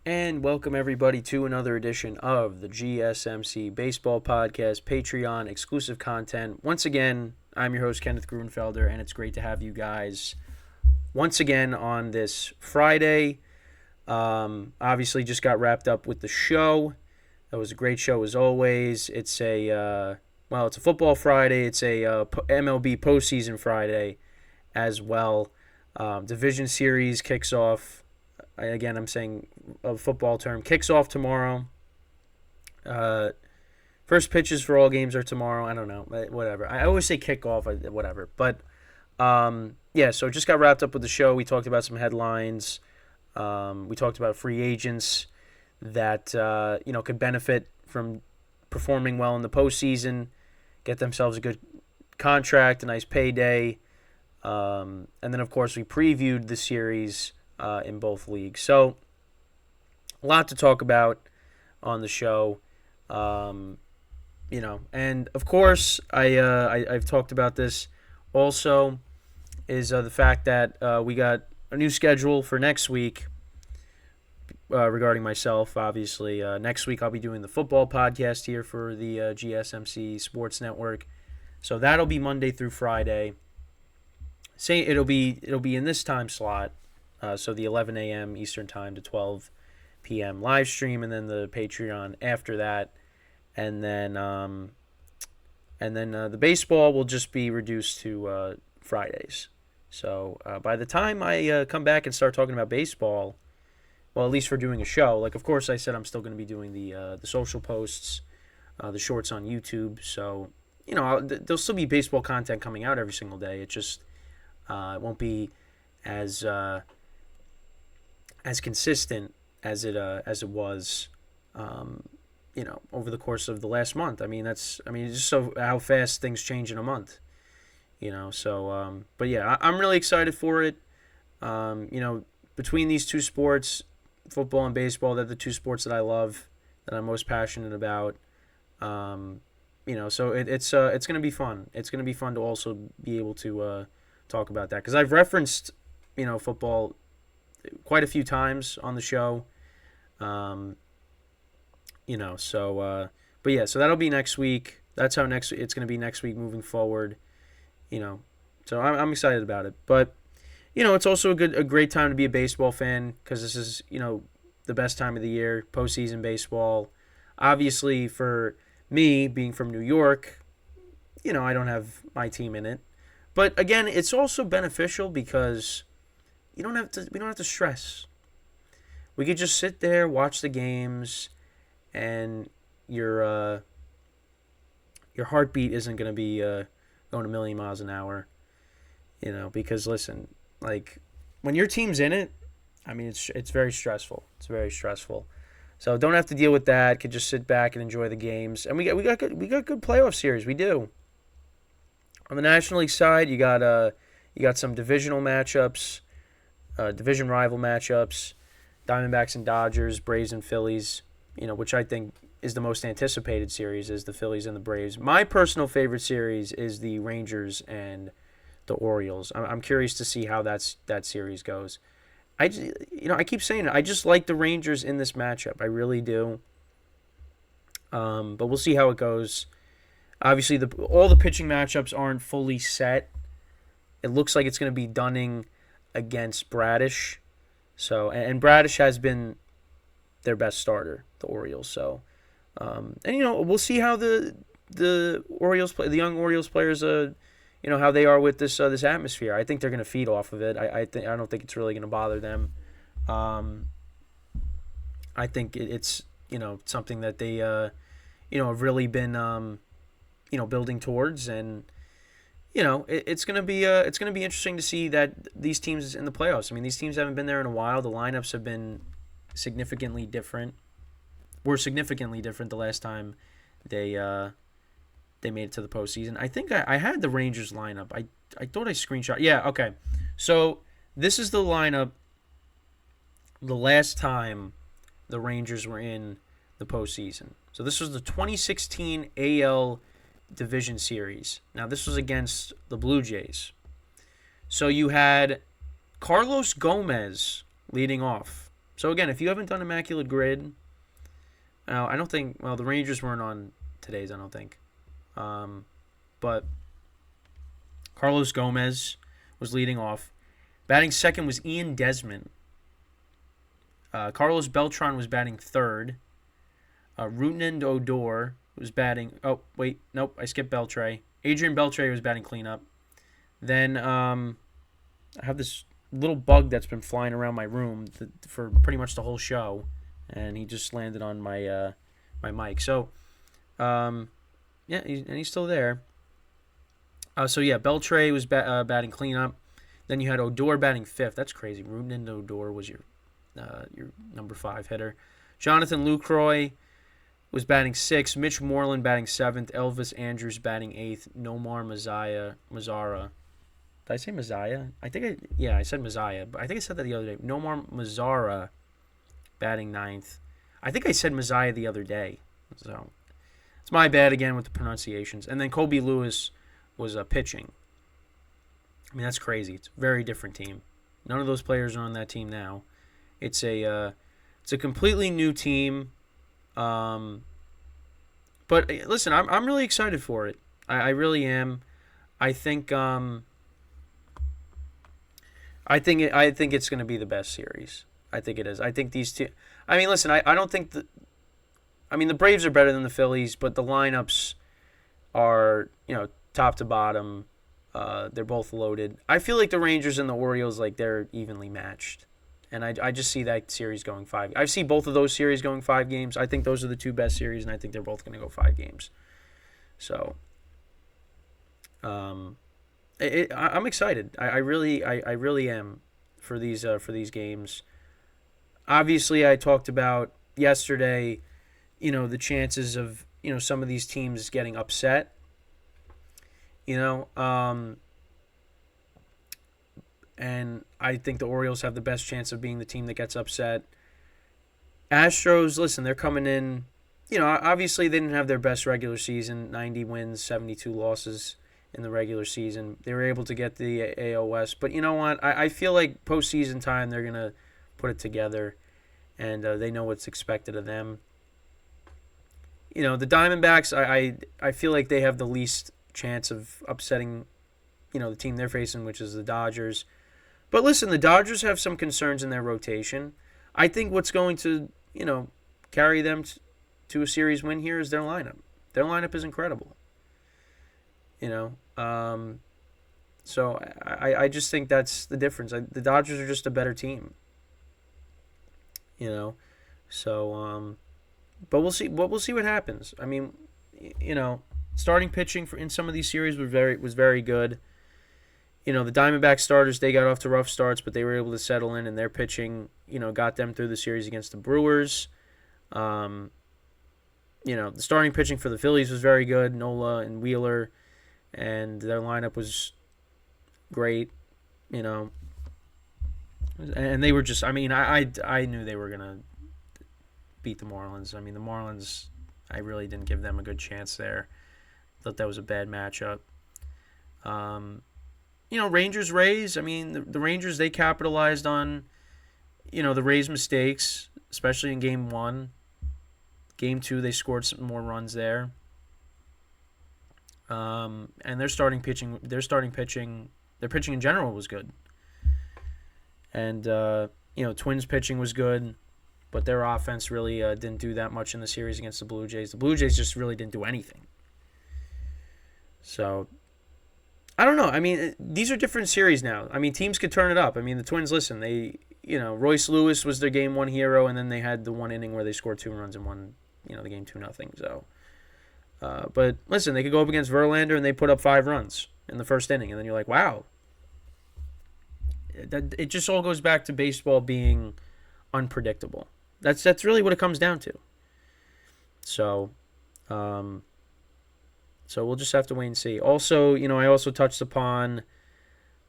And welcome everybody to another edition of the GSMC Baseball Podcast Patreon exclusive content. Once again, I'm your host Kenneth Gruenfelder, and it's great to have you guys once again on this Friday. Obviously, just got wrapped up with the show. That was a great show as always. It's a football Friday. It's a MLB postseason Friday as well. Division series kicks off. Again, I'm saying a football term. Kicks off tomorrow. First pitches for all games are tomorrow. I don't know. Whatever. I always say kickoff. Whatever. But, so just got wrapped up with the show. We talked about some headlines. We talked about free agents that, could benefit from performing well in the postseason, get themselves a good contract, a nice payday. And then, of course, we previewed the series in both leagues. So, a lot to talk about on the show. And of course, I've talked about this also, is the fact that we got a new schedule for next week regarding myself, obviously. Next week, I'll be doing the football podcast here for the GSMC Sports Network. So that'll be Monday through Friday. It'll be in this time slot. So the 11 a.m. Eastern Time to 12 p.m. live stream, and then the Patreon after that, and then the baseball will just be reduced to Fridays. So by the time I come back and start talking about baseball, well, at least for doing a show, like of course I said I'm still going to be doing the social posts, the shorts on YouTube. So there'll still be baseball content coming out every single day. It just it won't be as consistent as it was, over the course of the last month. It's just so how fast things change in a month, So, but yeah, I'm really excited for it. Between these two sports, football and baseball, they're the two sports that I love, that I'm most passionate about. So it's going to be fun. It's going to be fun to also be able to talk about that, because I've referenced, football quite a few times on the show. So that'll be next week. That's how it's going to be next week moving forward. So I'm excited about it. But it's also a great time to be a baseball fan, because this is the best time of the year, postseason baseball. Obviously, for me being from New York, I don't have my team in it. But again, it's also beneficial because we don't have to stress. We could just sit there, watch the games, and your heartbeat isn't going to be going a million miles an hour. Because listen, like when your team's in it, it's very stressful. It's very stressful. So don't have to deal with that. Could just sit back and enjoy the games. And we got good playoff series. We do. On the National League side, you got some divisional matchups. Division rival matchups, Diamondbacks and Dodgers, Braves and Phillies, which I think is the most anticipated series, is the Phillies and the Braves. My personal favorite series is the Rangers and the Orioles. I'm curious to see how that series goes. I keep saying it. I just like the Rangers in this matchup. I really do. But we'll see how it goes. Obviously, all the pitching matchups aren't fully set. It looks like it's going to be Dunning against Bradish. So, and Bradish has been their best starter, the Orioles. So, we'll see how the Orioles play, the young Orioles players, how they are with this atmosphere. I think they're going to feed off of it. I don't think it's really going to bother them. I think it's something that they have really been building towards, and it's gonna be interesting to see that these teams in the playoffs. These teams haven't been there in a while. The lineups have been significantly different. Were significantly different the last time they made it to the postseason. I think I had the Rangers lineup. I thought I screenshot. Yeah, okay. So this is the lineup the last time the Rangers were in the postseason. So this was the 2016 AL Division Series. Now, this was against the Blue Jays. So you had Carlos Gomez leading off. So again, if you haven't done Immaculate Grid, I don't think. Well, the Rangers weren't on today's. I don't think. But Carlos Gomez was leading off. Batting second was Ian Desmond. Carlos Beltran was batting third. Rutland Odor was batting. Oh, wait. Nope. I skipped Beltre. Adrian Beltre was batting cleanup. Then I have this little bug that's been flying around my room for pretty much the whole show. And he just landed on my my mic. So, yeah, he's still there. Beltre was batting cleanup. Then you had Odor batting fifth. That's crazy. Rutland Odor was your number 5 hitter. Jonathan Lucroy was batting sixth. Mitch Moreland batting seventh. Elvis Andrews batting eighth. Nomar Mazzara. Did I say Mazaya? I said Mazaya, but I think I said that the other day. Nomar Mazzara batting ninth. I think I said Mazaya the other day. So it's my bad again with the pronunciations. And then Kobe Lewis was pitching. I mean, that's crazy. It's a very different team. None of those players are on that team now. It's a completely new team. But listen, I'm really excited for it. I really am. I think it's going to be the best series. I think it is. I think these two. I mean, listen. I don't think the Braves are better than the Phillies, but the lineups are top to bottom. They're both loaded. I feel like the Rangers and the Orioles, they're evenly matched. And I just see that series going 5. I see both of those series going 5 games. I think those are the two best series, and I think they're both going to go 5 games. So, I'm excited. I really am for these games. Obviously, I talked about yesterday, the chances of some of these teams getting upset. And I think the Orioles have the best chance of being the team that gets upset. Astros, listen, they're coming in. Obviously they didn't have their best regular season, 90 wins, 72 losses in the regular season. They were able to get the AL West. But you know what? I feel like postseason time they're going to put it together, and they know what's expected of them. The Diamondbacks, I feel like they have the least chance of upsetting, the team they're facing, which is the Dodgers. But listen, the Dodgers have some concerns in their rotation. I think what's going to, carry them to a series win here is their lineup. Their lineup is incredible. So I just think that's the difference. The Dodgers are just a better team. So but we'll see. We'll see what happens. I mean, starting pitching in some of these series was very good. The Diamondback starters, they got off to rough starts, but they were able to settle in, and their pitching, got them through the series against the Brewers. The starting pitching for the Phillies was very good, Nola and Wheeler, and their lineup was great, and they were just, I knew they were going to beat the Marlins. I mean, the Marlins, I really didn't give them a good chance there. Thought that was a bad matchup. Rangers-Rays, the Rangers, they capitalized on, the Rays' mistakes, especially in Game 1. Game 2, they scored some more runs there. And their pitching in general was good. And, Twins pitching was good, but their offense really didn't do that much in the series against the Blue Jays. The Blue Jays just really didn't do anything. So, I don't know. These are different series now. Teams could turn it up. The Twins, listen, they, Royce Lewis was their Game 1 hero, and then they had the one inning where they scored 2 runs and won, the game 2-0. So, but listen, they could go up against Verlander and they put up 5 runs in the first inning, and then you're like, wow. It just all goes back to baseball being unpredictable. That's really what it comes down to. So, So we'll just have to wait and see. Also, I also touched upon,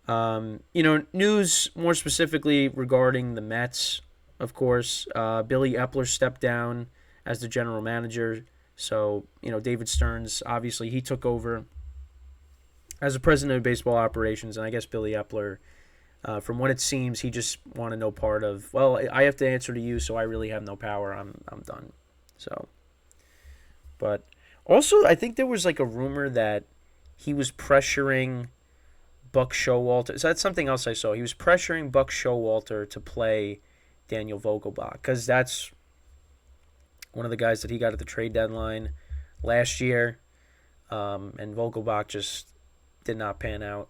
news more specifically regarding the Mets, of course. Billy Epler stepped down as the general manager. So, David Stearns, obviously, he took over as the president of baseball operations. And I guess Billy Epler From what it seems, he just wanted no part of. Well, I have to answer to you, so I really have no power. I'm done. So, but also I think there was like a rumor that he was pressuring Buck Showalter. So that's something else I saw. He was pressuring Buck Showalter to play Daniel Vogelbach because that's one of the guys that he got at the trade deadline last year, and Vogelbach just did not pan out.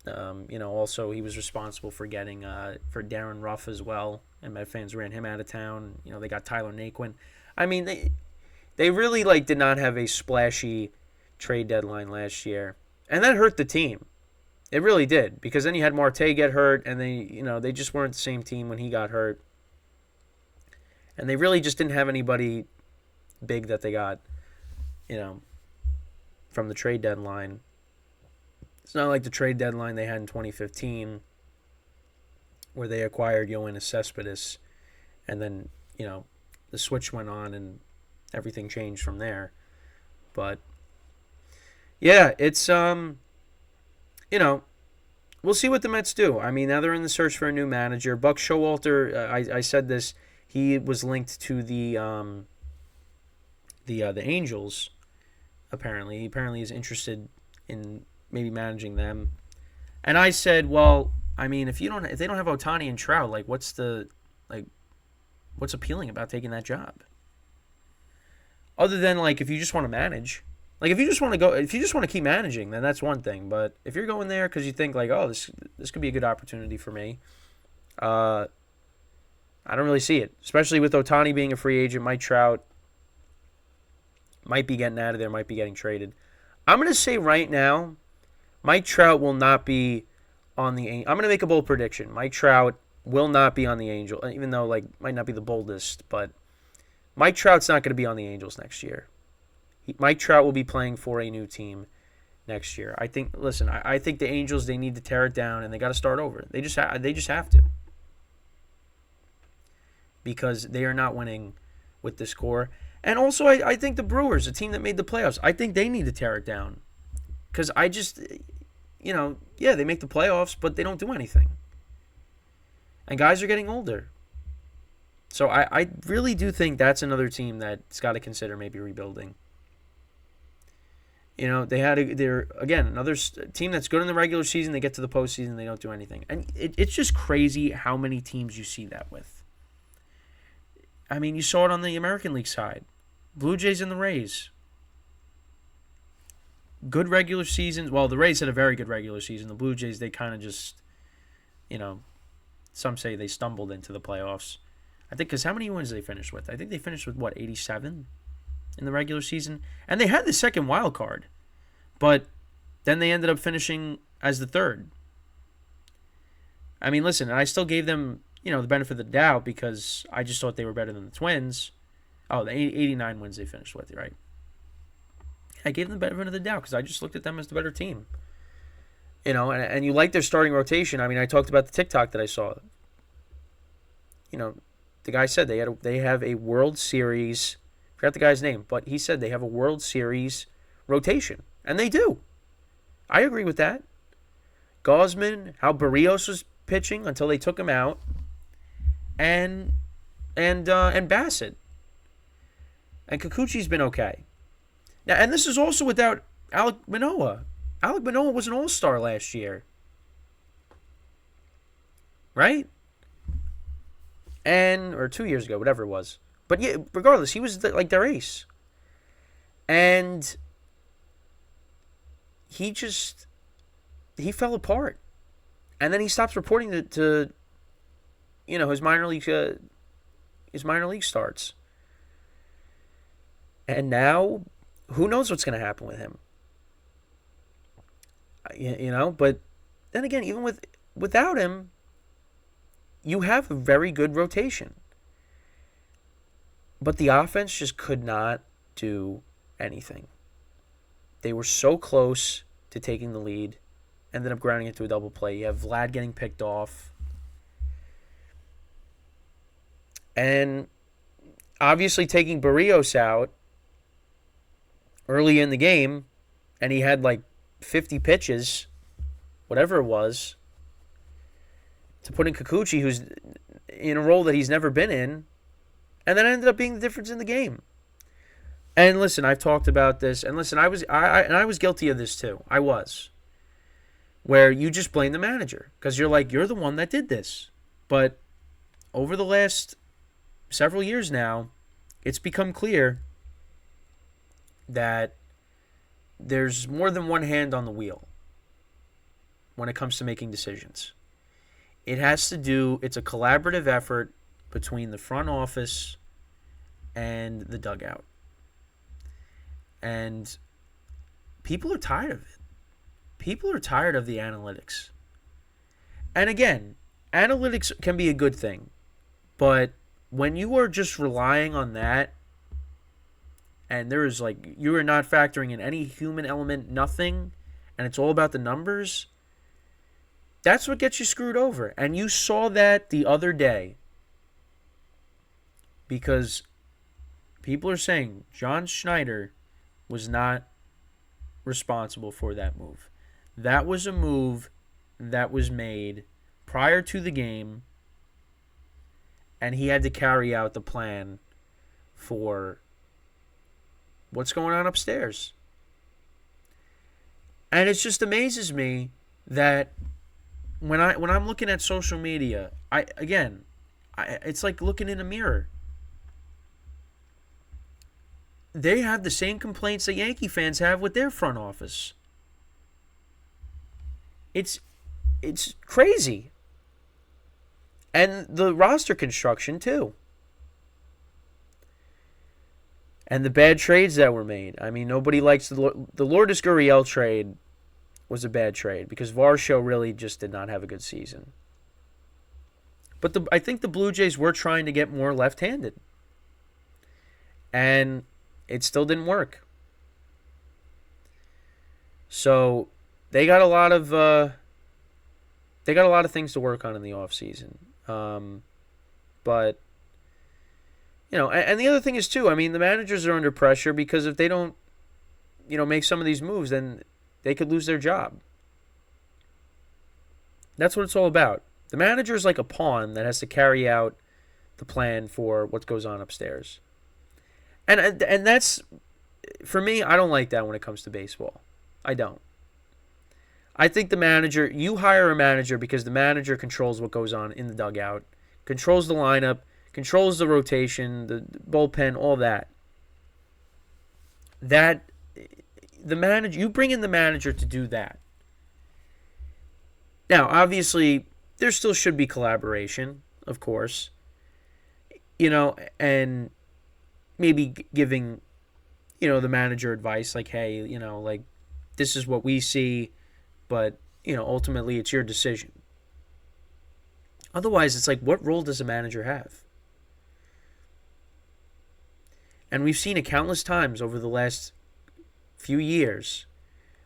Also he was responsible for getting for Darren Ruff as well, and Met fans ran him out of town. They got Tyler Naquin. I mean, they really did not have a splashy trade deadline last year, and that hurt the team. It really did, because then you had Marte get hurt, and they just weren't the same team when he got hurt, and they really just didn't have anybody big that they got, from the trade deadline. It's not like the trade deadline they had in 2015 where they acquired Yoenis Cespedes, and then, the switch went on and everything changed from there. But, yeah, it's, we'll see what the Mets do. I mean, now they're in the search for a new manager. Buck Showalter, I said this, he was linked to the Angels, apparently. He apparently is interested in maybe managing them. And I said, well, I mean, if they don't have Ohtani and Trout, what's appealing about taking that job? Other than if you just want to manage, if you just want to keep managing, then that's one thing. But if you're going there because you think oh, this could be a good opportunity for me, I don't really see it. Especially with Ohtani being a free agent, Mike Trout might be getting out of there, might be getting traded. I'm going to say right now, Mike Trout will not be on the Angels. I'm going to make a bold prediction. Mike Trout will not be on the Angels, even though might not be the boldest, but Mike Trout's not going to be on the Angels next year. Mike Trout will be playing for a new team next year. I think the Angels, they need to tear it down and they got to start over. They just have to. Because they are not winning with this core. And also, I think the Brewers, a team that made the playoffs, I think they need to tear it down. Because I just, they make the playoffs, but they don't do anything. And guys are getting older. So I really do think that's another team that's got to consider maybe rebuilding. They're again, another team that's good in the regular season. They get to the postseason, they don't do anything. And it's just crazy how many teams you see that with. I mean, you saw it on the American League side. Blue Jays and the Rays. Good regular seasons. Well, the Rays had a very good regular season. The Blue Jays, they kind of just, some say they stumbled into the playoffs. I think because how many wins did they finish with? I think they finished with, 87 in the regular season? And they had the second wild card. But then they ended up finishing as the third. I mean, listen, I still gave them, the benefit of the doubt because I just thought they were better than the Twins. Oh, the 89 wins they finished with, right? I gave them the benefit of the doubt because I just looked at them as the better team. And you like their starting rotation. I mean, I talked about the TikTok that I saw. The guy said they have a World Series. I forgot the guy's name, but he said they have a World Series rotation, and they do. I agree with that. Gosman, how Barrios was pitching until they took him out, and Bassett, and Kikuchi's been okay. Now, and this is also without Alek Manoah. Alek Manoah was an all-star last year. Right? Or 2 years ago, whatever it was. But yeah, regardless, he was their ace. And he fell apart. And then he stops reporting to his minor league starts. And now, who knows what's going to happen with him? But then again, even without him, you have a very good rotation. But the offense just could not do anything. They were so close to taking the lead, ended up grounding into a double play. You have Vlad getting picked off. And obviously taking Barrios out early in the game, and he had 50 pitches, whatever it was. to put in Kikuchi, who's in a role that he's never been in, and that ended up being the difference in the game. And listen, I've talked about this, and listen, I was guilty of this too. I was, where you just blame the manager because you're the one that did this. But over the last several years now, it's become clear that there's more than one hand on the wheel when it comes to making decisions. It's a collaborative effort between the front office and the dugout. And people are tired of it. People are tired of the analytics. And again, analytics can be a good thing. But when you are just relying on that, and you are not factoring in any human element, nothing, and it's all about the numbers, that's what gets you screwed over. And you saw that the other day. Because people are saying John Schneider was not responsible for that move. That was a move that was made prior to the game, and he had to carry out the plan for what's going on upstairs. And it just amazes me that when I'm looking at social media, it's like looking in a mirror. They have the same complaints that Yankee fans have with their front office. It's crazy. And the roster construction, too. And the bad trades that were made. I mean, nobody likes the Lourdes Gurriel trade was a bad trade because Varsho really just did not have a good season. But I think the Blue Jays were trying to get more left-handed. And it still didn't work. So they got a lot of things to work on in the offseason. But and the other thing is too, I mean, the managers are under pressure because if they don't, make some of these moves, then they could lose their job. That's what it's all about. The manager is like a pawn that has to carry out the plan for what goes on upstairs. And that's, for me, I don't like that when it comes to baseball. I don't. I think you hire a manager because the manager controls what goes on in the dugout, controls the lineup, controls the rotation, the bullpen, all that. You bring in the manager to do that. Now, obviously, there still should be collaboration, of course. And maybe giving, the manager advice like, hey, this is what we see, but, ultimately it's your decision. Otherwise, it's like, what role does a manager have? And we've seen it countless times over the last few years.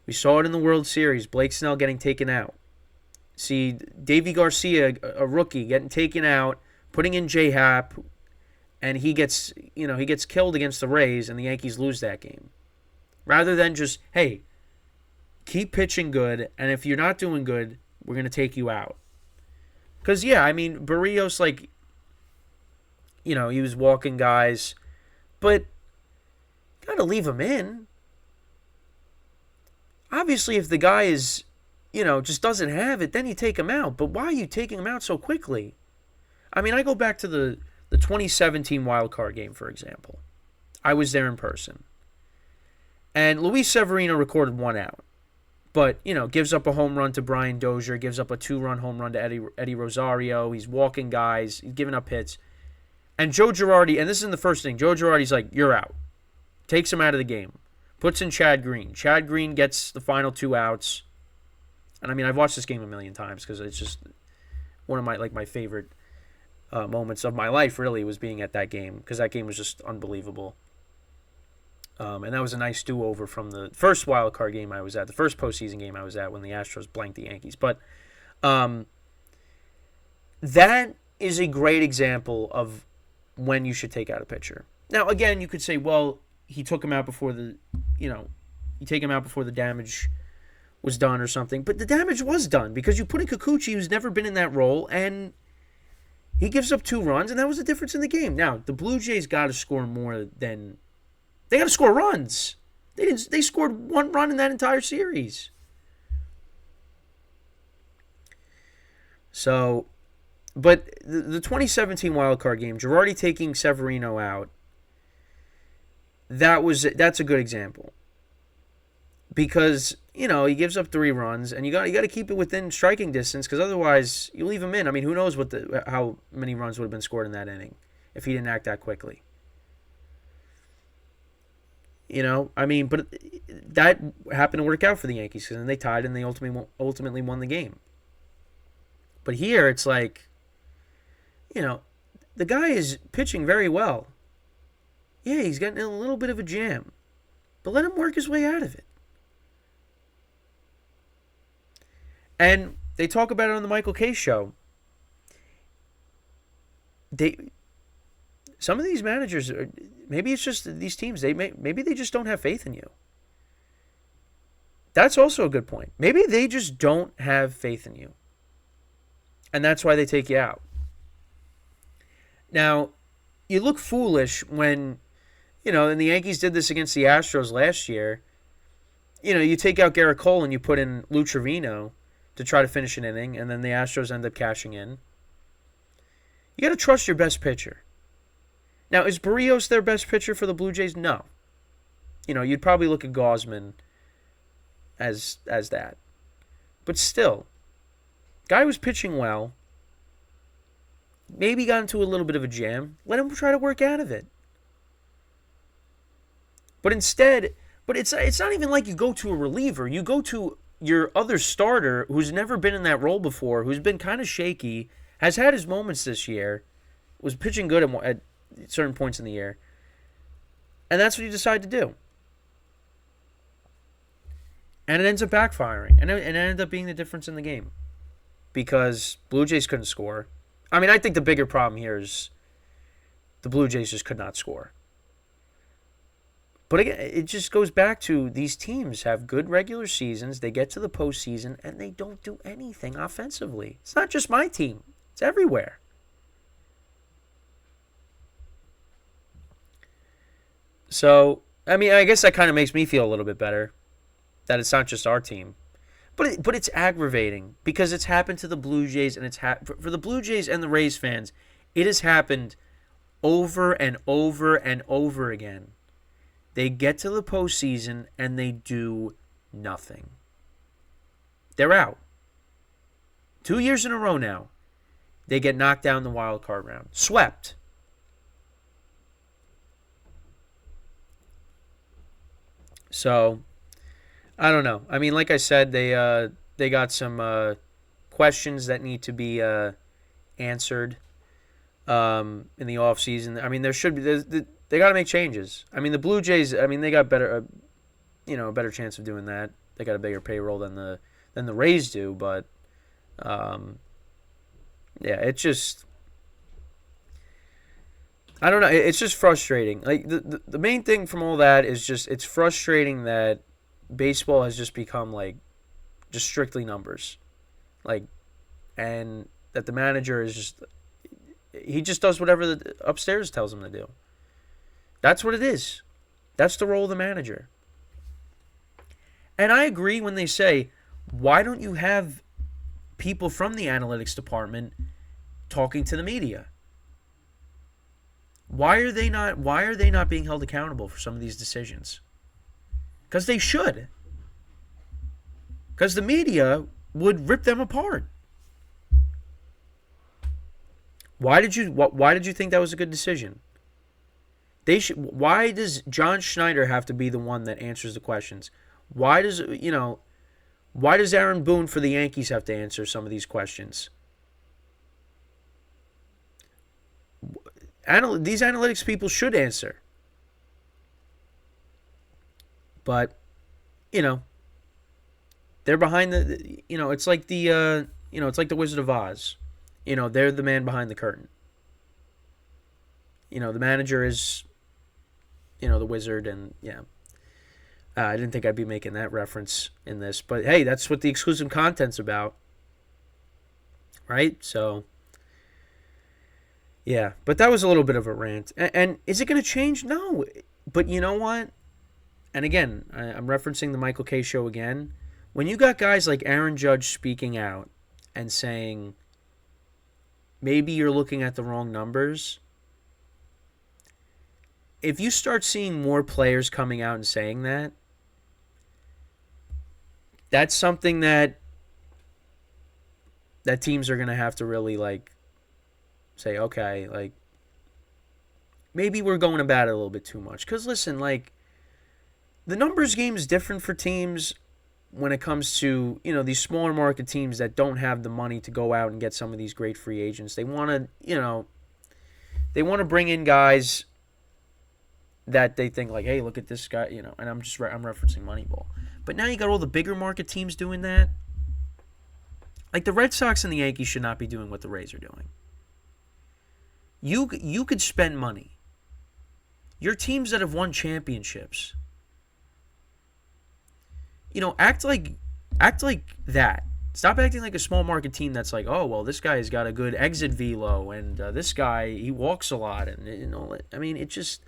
We saw it in the World Series, Blake Snell getting taken out. See Davy Garcia, a rookie, getting taken out, putting in J-Hap, and he gets killed against the Rays, and the Yankees lose that game. Rather than just, hey, keep pitching good, and if you're not doing good, we're going to take you out. Because, Barrios, he was walking guys, but got to leave him in. Obviously, if the guy is, just doesn't have it, then you take him out. But why are you taking him out so quickly? I go back to the 2017 wild card game, for example. I was there in person. And Luis Severino recorded one out. But, gives up a home run to Brian Dozier, gives up a 2-run home run to Eddie Rosario. He's walking guys. He's giving up hits. And Joe Girardi, and this isn't the first thing, Joe Girardi's like, you're out. Takes him out of the game. Puts in Chad Green. Chad Green gets the final 2 outs. And, I've watched this game a million times because it's just one of my favorite moments of my life, really, was being at that game because that game was just unbelievable. And that was a nice do-over from the first wild card game I was at, the first postseason game I was at when the Astros blanked the Yankees. But that is a great example of when you should take out a pitcher. Now, again, you could say, well, he took him out before the, you take him out before the damage was done or something. But the damage was done because you put in Kikuchi, who's never been in that role, and he gives up 2 runs, and that was the difference in the game. Now, the Blue Jays got to score more than... They got to score runs. They scored 1 run in that entire series. So, but the 2017 wildcard game, Girardi taking Severino out, that's a good example. Because, he gives up 3 runs, and you got to keep it within striking distance, because otherwise you leave him in. I mean, who knows how many runs would have been scored in that inning if he didn't act that quickly. But that happened to work out for the Yankees, because then they tied and they ultimately won the game. But here it's like, the guy is pitching very well. Yeah, he's getting in a little bit of a jam, but let him work his way out of it. And they talk about it on the Michael Kay show. Some of these managers, maybe it's just these teams, maybe they just don't have faith in you. That's also a good point. Maybe they just don't have faith in you. And that's why they take you out. Now, you look foolish when, and the Yankees did this against the Astros last year. You take out Garrett Cole and you put in Lou Trevino to try to finish an inning, and then the Astros end up cashing in. You got to trust your best pitcher. Now, is Barrios their best pitcher for the Blue Jays? No. You'd probably look at Gausman as that. But still, guy was pitching well. Maybe got into a little bit of a jam. Let him try to work out of it. But instead, it's not even like you go to a reliever. You go to your other starter who's never been in that role before, who's been kind of shaky, has had his moments this year, was pitching good at certain points in the year. And that's what you decide to do. And it ends up backfiring. And it ended up being the difference in the game. Because Blue Jays couldn't score. I mean, I think the bigger problem here is the Blue Jays just could not score. But again, it just goes back to these teams have good regular seasons. They get to the postseason, and they don't do anything offensively. It's not just my team. It's everywhere. So, I mean, I guess that kind of makes me feel a little bit better that it's not just our team. But it's aggravating because it's happened to the Blue Jays, and for the Blue Jays and the Rays fans, it has happened over and over and over again. They get to the postseason and they do nothing. They're out. 2 years in a row now, they get knocked down in the wild card round. Swept. So, I don't know. I mean, like I said, they got some questions that need to be answered in the offseason. I mean, there should be they got to make changes. I mean, the Blue Jays, I mean, they got a better chance of doing that. They got a bigger payroll than the Rays do, but yeah, it's just I don't know. It's just frustrating. Like the main thing from all that is just it's frustrating that baseball has just become like just strictly numbers, like, and that the manager is he just does whatever the upstairs tells him to do. That's what it is. That's the role of the manager. And I agree when they say, why don't you have people from the analytics department talking to the media? Why are they not being held accountable for some of these decisions? Because they should. Because the media would rip them apart. Why did you think that was a good decision? Why does John Schneider have to be the one that answers the questions? Why does Aaron Boone for the Yankees have to answer some of these questions? These analytics people should answer. But, they're behind it's like it's like the Wizard of Oz. They're the man behind the curtain. The manager is, the wizard, and yeah. I didn't think I'd be making that reference in this, but hey, that's what the exclusive content's about, right? So, yeah, but that was a little bit of a rant. And is it going to change? No. But you know what? And again, I'm referencing the Michael K show again. When you got guys like Aaron Judge speaking out and saying, maybe you're looking at the wrong numbers, if you start seeing more players coming out and saying that, that's something that teams are going to have to really say, okay, maybe we're going about it a little bit too much. Because listen, the numbers game is different for teams when it comes to, these smaller market teams that don't have the money to go out and get some of these great free agents. They want to bring in guys that they think hey, look at this guy, and I'm referencing Moneyball. But now you got all the bigger market teams doing that. Like the Red Sox and the Yankees should not be doing what the Rays are doing. You could spend money. Your teams that have won championships, act like that. Stop acting like a small market team that's like, oh, well, this guy's got a good exit velo, and this guy, he walks a lot, and it just...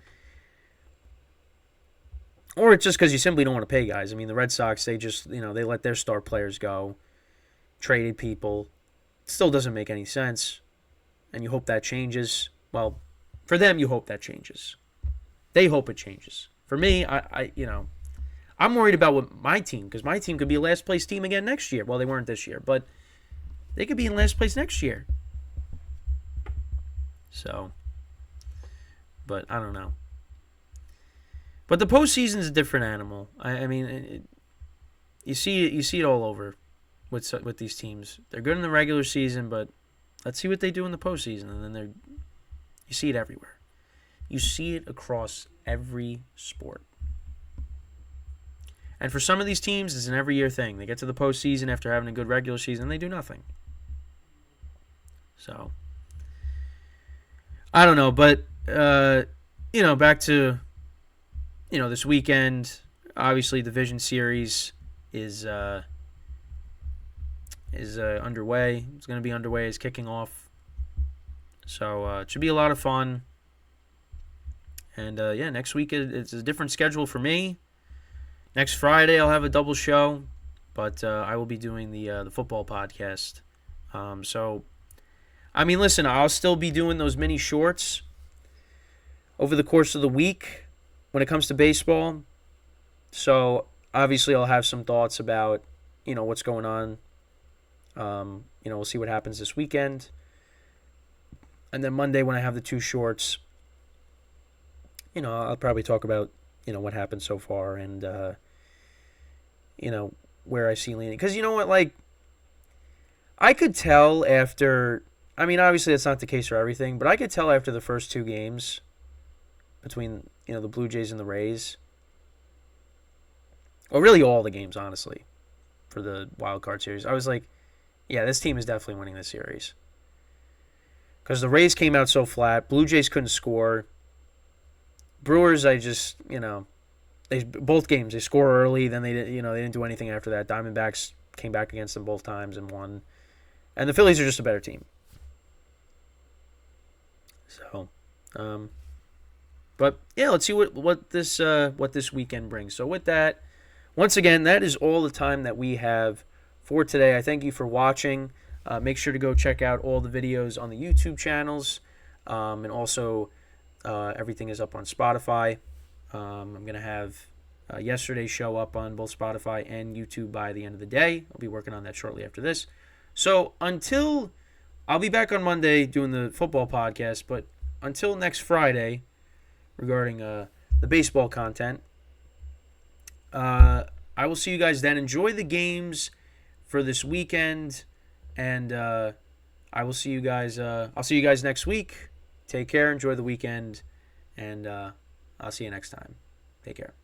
Or it's just because you simply don't want to pay guys. I mean, the Red Sox, they just, they let their star players go, traded people. It still doesn't make any sense, and you hope that changes. Well, for them, you hope that changes. They hope it changes. For me, I'm worried about what my team, because my team could be a last place team again next year. Well, they weren't this year, but they could be in last place next year. So, but I don't know. But the postseason is a different animal. You see it all over with these teams. They're good in the regular season, but let's see what they do in the postseason, and then you see it everywhere. You see it across every sport. And for some of these teams, it's an every year thing. They get to the postseason after having a good regular season, and they do nothing. So, I don't know, but back to this weekend. Obviously, Division Series is underway. It's going to be underway. It's kicking off. So it should be a lot of fun. And next week it's a different schedule for me. Next Friday I'll have a double show, but I will be doing the football podcast. Listen, I'll still be doing those mini shorts over the course of the week when it comes to baseball. So obviously I'll have some thoughts about what's going on. We'll see what happens this weekend. And then Monday when I have the two shorts, I'll probably talk about, what happened so far and, where I see leaning. Because you know what, I could tell after, obviously that's not the case for everything, but I could tell after the first two games between, the Blue Jays and the Rays. Well, really all the games, honestly, for the wild card series. I was like, yeah, this team is definitely winning this series. Because the Rays came out so flat. Blue Jays couldn't score. Brewers, both games, they score early, then they didn't do anything after that. Diamondbacks came back against them both times and won. And the Phillies are just a better team. So, but yeah, let's see what this weekend brings. So with that, once again, that is all the time that we have for today. I thank you for watching. Make sure to go check out all the videos on the YouTube channels, and also everything is up on Spotify. I'm going to have yesterday's show up on both Spotify and YouTube by the end of the day. I'll be working on that shortly after this. So I'll be back on Monday doing the football podcast, but until next Friday regarding the baseball content, I will see you guys then. Enjoy the games for this weekend, and I will see you guys. I'll see you guys next week. Take care. Enjoy the weekend, and I'll see you next time. Take care.